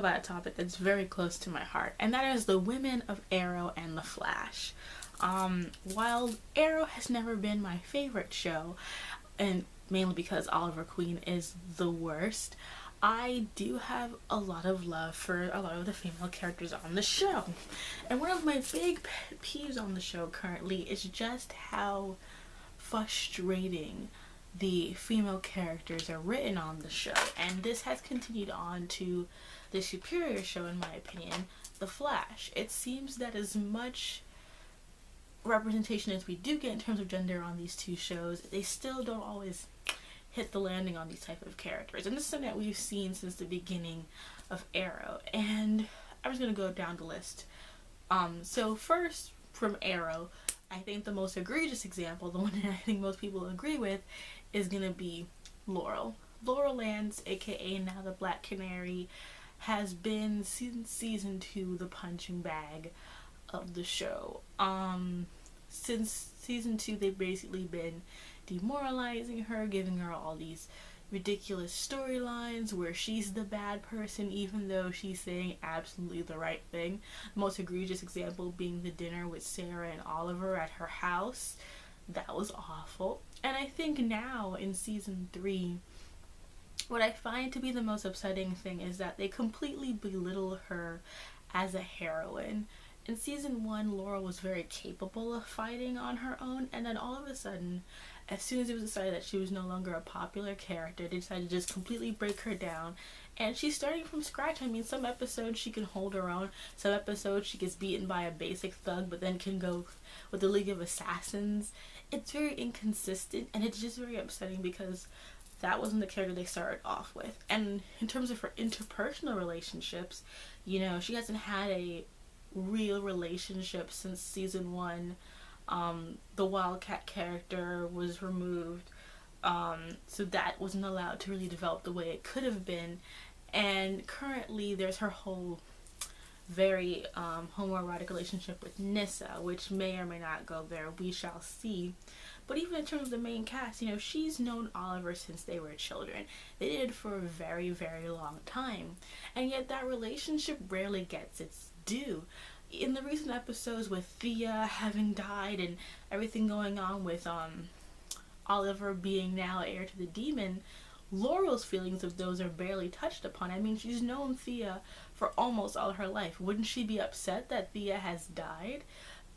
about a topic that's very close to my heart, and that is the women of Arrow and the Flash. While Arrow has never been my favorite show, and mainly because Oliver Queen is the worst, I do have a lot of love for a lot of the female characters on the show. And one of my big pet peeves on the show currently is just how frustrating the female characters are written on the show. And this has continued on to the superior show, in my opinion, The Flash. It seems that as much representation as we do get in terms of gender on these two shows, they still don't always hit the landing on these type of characters, and this is something that we've seen since the beginning of Arrow. And I'm just gonna go down the list. So first, from Arrow, I think the most egregious example, the one that I think most people agree with, is gonna be Laurel. Laurel Lance, aka now the Black Canary, has been since season 2 the punching bag of the show. Since season 2, they've basically been demoralizing her, giving her all these ridiculous storylines where she's the bad person even though she's saying absolutely the right thing. The most egregious example being the dinner with Sarah and Oliver at her house. That was awful. And I think now in season 3, what I find to be the most upsetting thing is that they completely belittle her as a heroine. In season 1, Laurel was very capable of fighting on her own, and then all of a sudden, as soon as it was decided that she was no longer a popular character, they decided to just completely break her down. And she's starting from scratch. I mean, some episodes she can hold her own, some episodes she gets beaten by a basic thug, but then can go with the League of Assassins. It's very inconsistent, and it's just very upsetting because that wasn't the character they started off with. And in terms of her interpersonal relationships, you know, she hasn't had a real relationship since season 1. The Wildcat character was removed, so that wasn't allowed to really develop the way it could have been. And currently there's her whole very homoerotic relationship with Nyssa, which may or may not go there, we shall see. But even in terms of the main cast, you know, she's known Oliver since they were children. They did for a very, very long time, and yet that relationship rarely gets its due. In the recent episodes with Thea having died and everything going on with Oliver being now heir to the demon, Laurel's feelings of those are barely touched upon. I mean, she's known Thea for almost all her life. Wouldn't she be upset that Thea has died?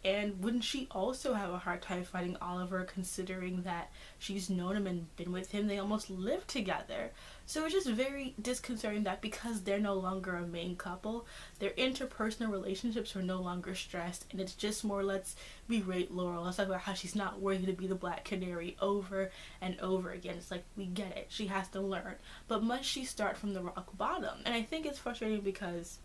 And wouldn't she also have a hard time fighting Oliver, considering that she's known him and been with him? They almost lived together. So it's just very disconcerting that because they're no longer a main couple, their interpersonal relationships are no longer stressed, and it's just more, let's berate Laurel. Let's talk about how she's not worthy to be the Black Canary over and over again. It's like, we get it. She has to learn. But must she start from the rock bottom? And I think it's frustrating because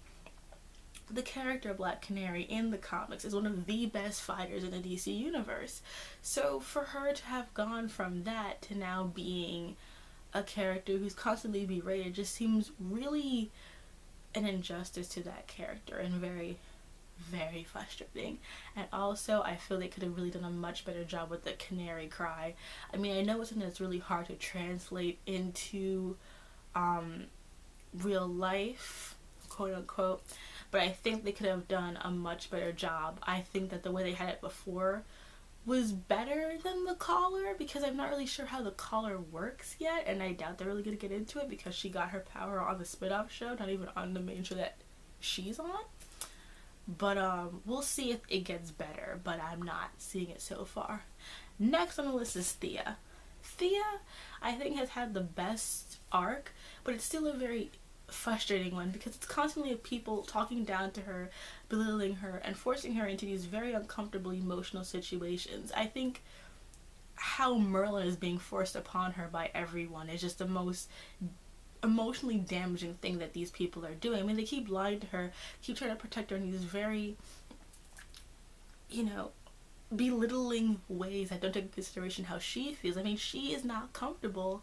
the character Black Canary in the comics is one of the best fighters in the DC universe. So for her to have gone from that to now being a character who's constantly berated just seems really an injustice to that character, and very, very frustrating. And also, I feel they could have really done a much better job with the canary cry. I mean, I know it's something that's really hard to translate into real life, quote unquote, but I think they could have done a much better job. I think that the way they had it before was better than the collar, because I'm not really sure how the collar works yet, and I doubt they're really going to get into it because she got her power on the spin-off show, not even on the main show that she's on. But we'll see if it gets better, but I'm not seeing it so far. Next on the list is Thea. Thea, I think, has had the best arc, but it's still a very frustrating one because it's constantly people talking down to her, belittling her, and forcing her into these very uncomfortable emotional situations. I think how Merlin is being forced upon her by everyone is just the most emotionally damaging thing that these people are doing. I mean, they keep lying to her, keep trying to protect her in these very, you know, belittling ways that don't take into consideration how she feels. I mean, she is not comfortable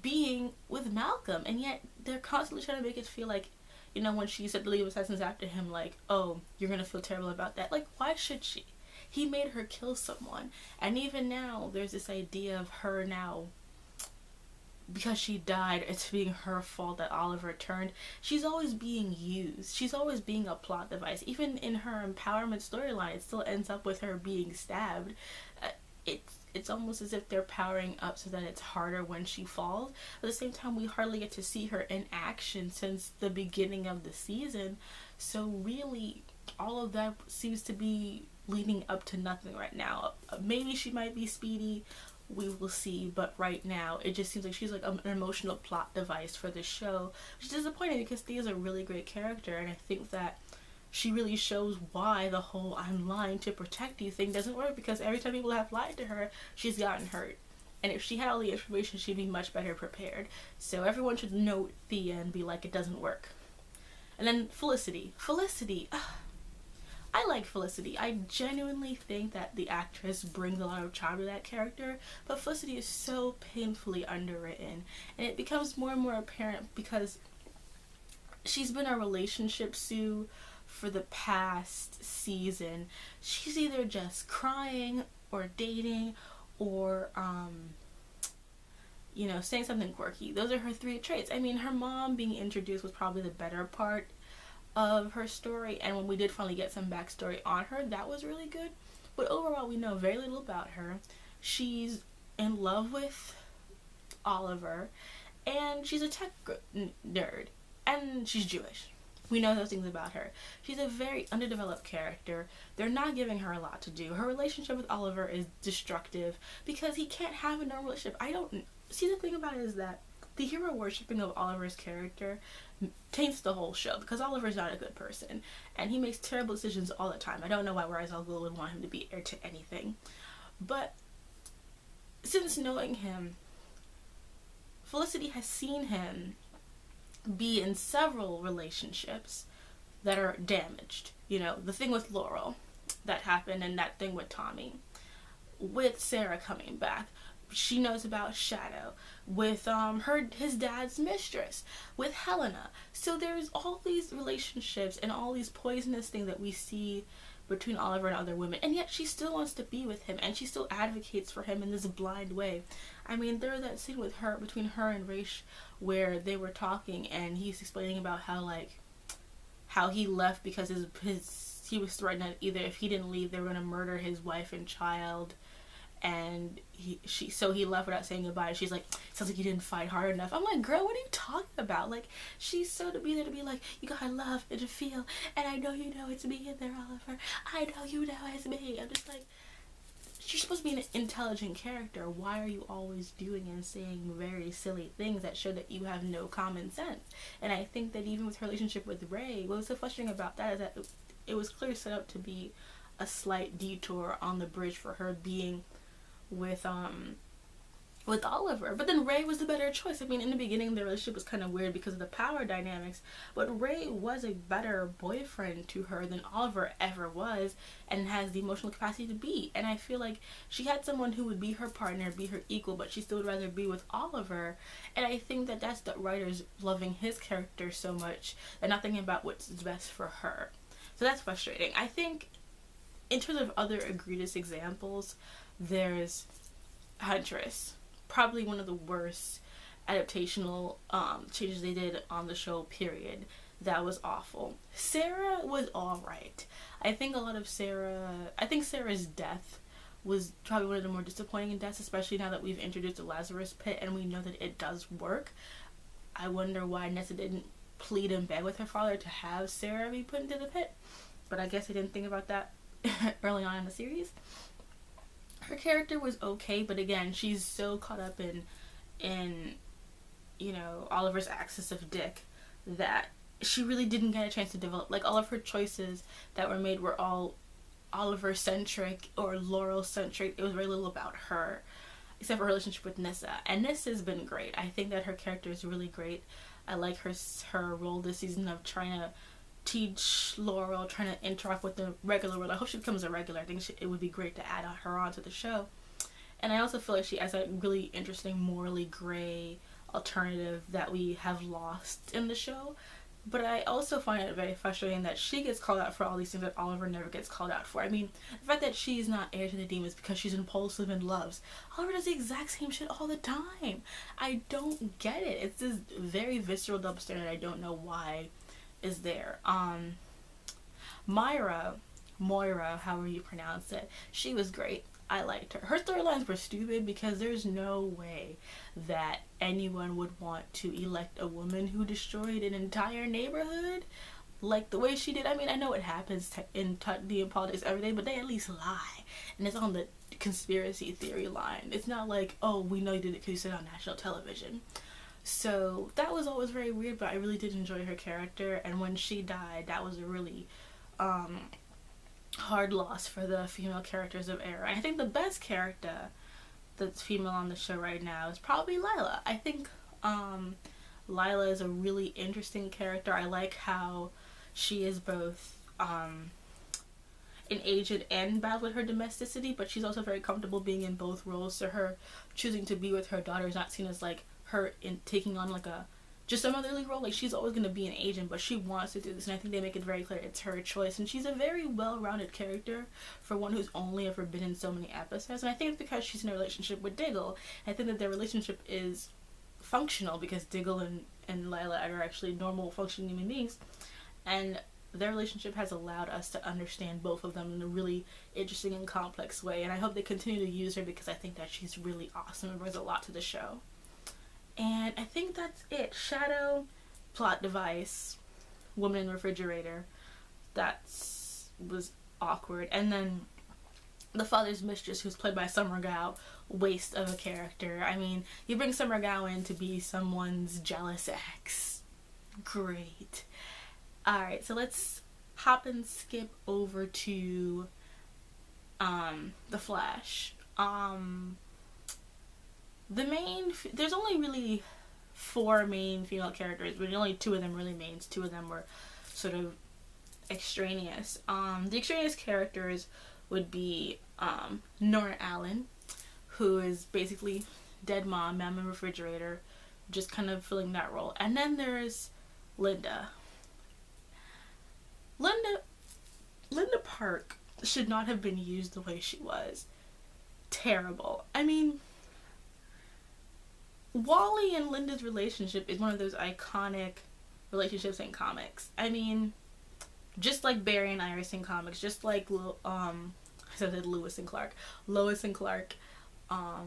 being with Malcolm, and yet they're constantly trying to make it feel like, you know, when she said the League of Assassins after him, like, oh, you're gonna feel terrible about that. Like, why should she? He made her kill someone. And even now, there's this idea of her now because she died, it's being her fault that Oliver turned. She's always being used. She's always being a plot device. Even in her empowerment storyline, it still ends up with her being stabbed. It's almost as if they're powering up so that it's harder when she falls. At the same time, we hardly get to see her in action since the beginning of the season. So really, all of that seems to be leading up to nothing right now. Maybe she might be speedy. We will see, but right now it just seems like she's like an emotional plot device for the show, which is disappointing because Thea's a really great character, and I think that she really shows why the whole "I'm lying to protect you" thing doesn't work, because every time people have lied to her, she's gotten hurt. And if she had all the information, she'd be much better prepared. So everyone should know Thea and be like, it doesn't work. And then Felicity. I like Felicity. I genuinely think that the actress brings a lot of charm to that character, but Felicity is so painfully underwritten, and it becomes more and more apparent because she's been a relationship Sue for the past season. She's either just crying or dating or saying something quirky. Those are her three traits. I mean, her mom being introduced was probably the better part of her story, and when we did finally get some backstory on her, that was really good. But overall, we know very little about her. She's in love with Oliver, and she's a tech nerd, and she's Jewish. We know those things about her. She's a very underdeveloped character. They're not giving her a lot to do. Her relationship with Oliver is destructive because he can't have a normal relationship. I don't see, the thing about it is that the hero worshipping of Oliver's character taints the whole show, because Oliver's not a good person and he makes terrible decisions all the time. I don't know why Ra's al Ghul would want him to be heir to anything. But since knowing him, Felicity has seen him be in several relationships that are damaged. The thing with Laurel that happened, and that thing with Tommy, with Sarah coming back. She knows about Shadow, with his dad's mistress, with Helena. So there's all these relationships and all these poisonous things that we see between Oliver and other women, and yet she still wants to be with him, and she still advocates for him in this blind way. I mean, there was that scene with her, between her and Raish, where they were talking, and he's explaining about how he left because he was threatened that either if he didn't leave, they were gonna murder his wife and child, and so he left without saying goodbye. She's like, sounds like you didn't fight hard enough. I'm like, girl, what are you talking about? Like, she's so to be there to be like, you gotta love and to feel, and I know you know it's me in there, Oliver. I know you know it's me. I'm just like, you're supposed to be an intelligent character. Why are you always doing and saying very silly things that show that you have no common sense? And I think that even with her relationship with Ray, what was so frustrating about that is that it was clearly set up to be a slight detour on the bridge for her being with Oliver. But then Ray was the better choice. I mean, in the beginning the relationship was kind of weird because of the power dynamics, but Ray was a better boyfriend to her than Oliver ever was, and has the emotional capacity to be. And I feel like she had someone who would be her partner, be her equal, but she still would rather be with Oliver. And I think that that's the writers loving his character so much and not thinking about what's best for her. So that's frustrating. I think in terms of other egregious examples, there's Huntress. Probably one of the worst adaptational changes they did on the show, period. That was awful. Sarah was alright. I think Sarah's death was probably one of the more disappointing deaths, especially now that we've introduced the Lazarus Pit and we know that it does work. I wonder why Nessa didn't plead and beg with her father to have Sarah be put into the pit, but I guess I didn't think about that early on in the series. Her character was okay, but again, she's so caught up in Oliver's axis of dick that she really didn't get a chance to develop. Like, all of her choices that were made were all Oliver centric or Laurel centric. It was very little about her, except for her relationship with Nissa. And Nissa's been great. I think that her character is really great. I like her role this season of trying to teach Laurel, trying to interact with the regular world. I hope she becomes a regular. I think it would be great to add her onto the show. And I also feel like she has a really interesting, morally gray alternative that we have lost in the show. But I also find it very frustrating that she gets called out for all these things that Oliver never gets called out for. I mean, the fact that she's not heir to the demons because she's impulsive and loves. Oliver does the exact same shit all the time. I don't get it. It's this very visceral double standard I don't know why is there. Moira, however you pronounce it, she was great. I liked her. Her storylines were stupid because there's no way that anyone would want to elect a woman who destroyed an entire neighborhood like the way she did. I mean, I know it happens in politics every day, but they at least lie. And it's on the conspiracy theory line. It's not like, oh, we know you did it because you said it on national television. So that was always very weird, but I really did enjoy her character. And when she died, that was a really hard loss for the female characters of Arrow. And I think the best character that's female on the show right now is probably Lila. I think Lila is a really interesting character. I like how she is both an agent and bad with her domesticity, but she's also very comfortable being in both roles. So her choosing to be with her daughter is not seen as like her in taking on like a just a motherly role. Like, she's always going to be an agent, but she wants to do this, and I think they make it very clear it's her choice. And she's a very well-rounded character for one who's only ever been in so many episodes. And I think it's because she's in a relationship with Diggle. I think that their relationship is functional because Diggle and Lila are actually normal, functioning human beings, and their relationship has allowed us to understand both of them in a really interesting and complex way. And I hope they continue to use her because I think that she's really awesome and brings a lot to the show. And I think that's it. Shadow, plot device, woman in the refrigerator. That was awkward. And then the father's mistress, who's played by Summer Gao, waste of a character. I mean, you bring Summer Gao in to be someone's jealous ex. Great. Alright, so let's hop and skip over to The Flash. There's only really 4 main female characters, but only 2 of them really mains. 2 of them were sort of extraneous. The extraneous characters would be Nora Allen, who is basically dead mom in the refrigerator, just kind of filling that role. And then there's Linda. Linda Park should not have been used the way she was. Terrible. I mean, Wally and Linda's relationship is one of those iconic relationships in comics. I mean, just like Barry and Iris in comics, just like Lois and Clark, all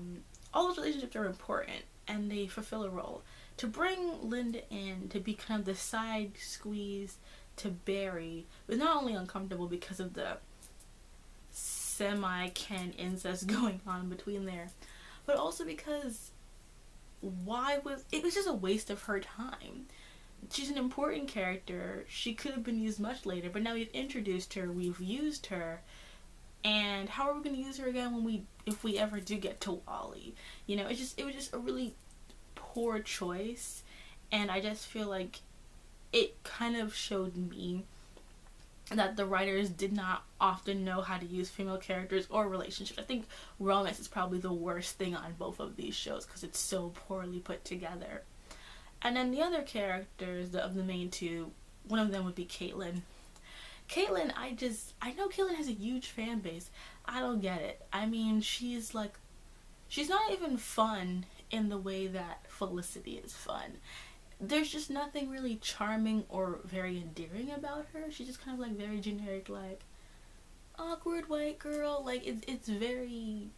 those relationships are important and they fulfill a role. To bring Linda in to be kind of the side squeeze to Barry was not only uncomfortable because of the semi-Ken incest going on between there, but also because it was just a waste of her time. She's an important character. She could have been used much later, but now we've introduced her, we've used her, and how are we going to use her again if we ever do get to Wally? You know, it was just a really poor choice, and I just feel like it kind of showed me that the writers did not often know how to use female characters or relationships. I think romance is probably the worst thing on both of these shows because it's so poorly put together. And then the other characters of the main 2, one of them would be Caitlin. Caitlin, I know Caitlin has a huge fan base. I don't get it. I mean, she's not even fun in the way that Felicity is fun. There's just nothing really charming or very endearing about her. She's just kind of like very generic, like awkward white girl. Like it's very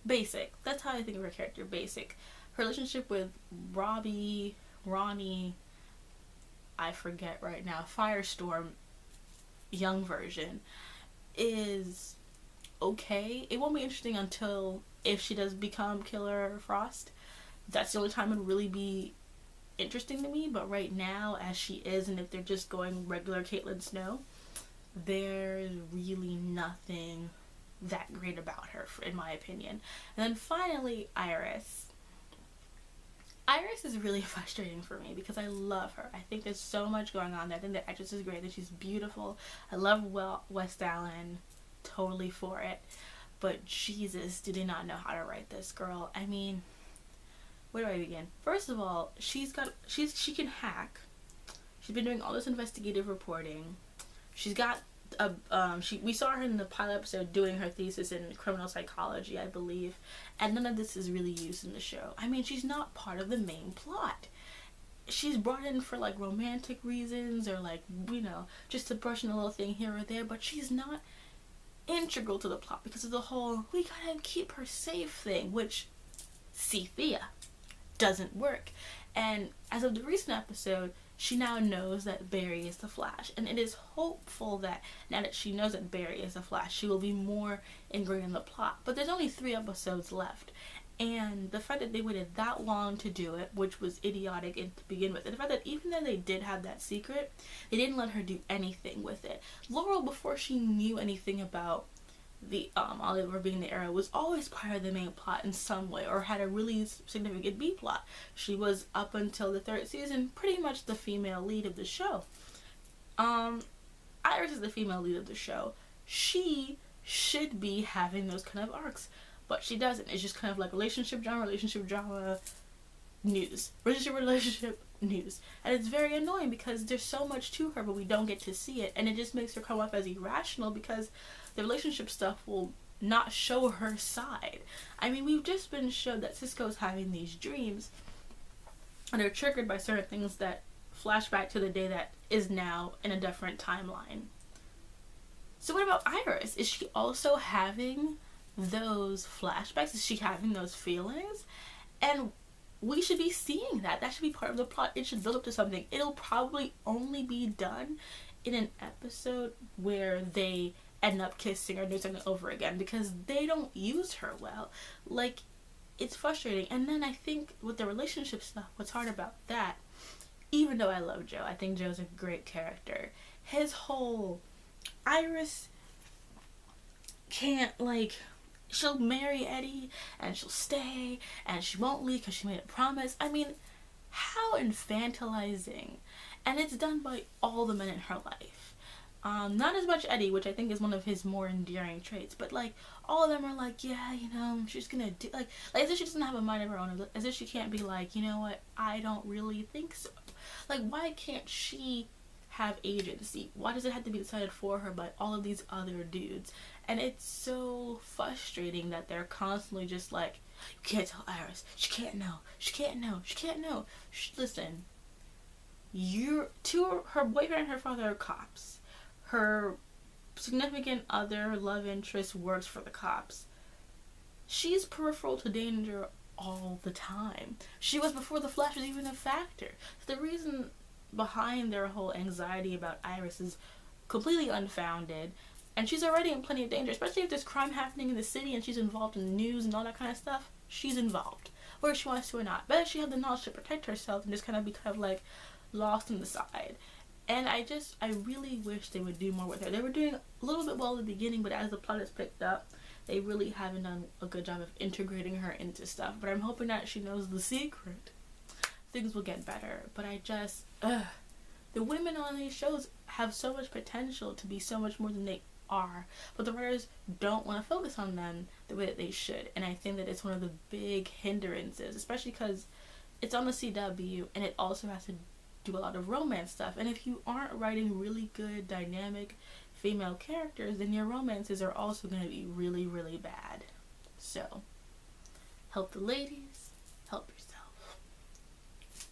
basic. That's how I think of her character, basic. Her relationship with Ronnie, I forget right now, Firestorm, young version, is okay. It won't be interesting until if she does become Killer Frost. That's the only time it would really be interesting to me, but right now as she is, and if they're just going regular Caitlin Snow, there's really nothing that great about her, in my opinion. And then finally, Iris is really frustrating for me because I love her. I think there's so much going on there. I think the actress is great, that she's beautiful. I love West Allen, totally for it, but Jesus, do they not know how to write this girl? I mean, where do I begin? First of all, she can hack. She's been doing all this investigative reporting. She's got we saw her in the pilot episode doing her thesis in criminal psychology, I believe, and none of this is really used in the show. I mean, she's not part of the main plot. She's brought in for like romantic reasons or like, you know, just to brush in a little thing here or there, but she's not integral to the plot because of the whole we gotta keep her safe thing, which, see Thea, doesn't work. And as of the recent episode, she now knows that Barry is the Flash, and it is hopeful that now that she knows that Barry is the Flash, she will be more ingrained in the plot. But there's only 3 episodes left, and the fact that they waited that long to do it, which was idiotic to begin with, and the fact that even though they did have that secret, they didn't let her do anything with it. Laurel, before she knew anything about the Oliver being the Arrow, was always part of the main plot in some way, or had a really significant B plot. She was, up until the 3rd season, pretty much the female lead of the show. Iris is the female lead of the show. She should be having those kind of arcs, but she doesn't. It's just kind of like relationship drama, news. Relationship, news. And it's very annoying because there's so much to her, but we don't get to see it, and it just makes her come off as irrational because the relationship stuff will not show her side. I mean, we've just been showed that Cisco's having these dreams, and they're triggered by certain things that flash back to the day that is now in a different timeline. So what about Iris? Is she also having those flashbacks? Is she having those feelings? And we should be seeing that. That should be part of the plot. It should build up to something. It'll probably only be done in an episode where they end up kissing or doing something over again, because they don't use her well. Like, it's frustrating. And then I think with the relationship stuff, what's hard about that, even though I love Joe, I think Joe's a great character, his whole Iris can't, like, she'll marry Eddie and she'll stay and she won't leave because she made a promise. I mean, how infantilizing. And it's done by all the men in her life. Not as much Eddie, which I think is one of his more endearing traits, but like all of them are like, yeah, you know, she's gonna do, like as if she doesn't have a mind of her own, as if she can't be like, you know what, I don't really think so. Like, why can't she have agency? Why does it have to be decided for her by all of these other dudes? And it's so frustrating that they're constantly just like, you can't tell Iris, she can't know, she can't know, she can't know. Listen, her boyfriend and her father are cops. Her significant other, love interest, works for the cops. She's peripheral to danger all the time. She was before the Flash was even a factor. The reason behind their whole anxiety about Iris is completely unfounded, and she's already in plenty of danger, especially if there's crime happening in the city and she's involved in the news and all that kind of stuff. She's involved, whether she wants to or not. But she had the knowledge to protect herself and just kind of like lost in the side. And I really wish they would do more with her. They were doing a little bit well at the beginning, but as the plot has picked up, they really haven't done a good job of integrating her into stuff. But I'm hoping that she knows the secret, things will get better. But the women on these shows have so much potential to be so much more than they are, but the writers don't want to focus on them the way that they should. And I think that it's one of the big hindrances, especially because it's on the CW and it also has to do a lot of romance stuff. And if you aren't writing really good dynamic female characters, then your romances are also going to be really, really bad. So help the ladies, help yourself.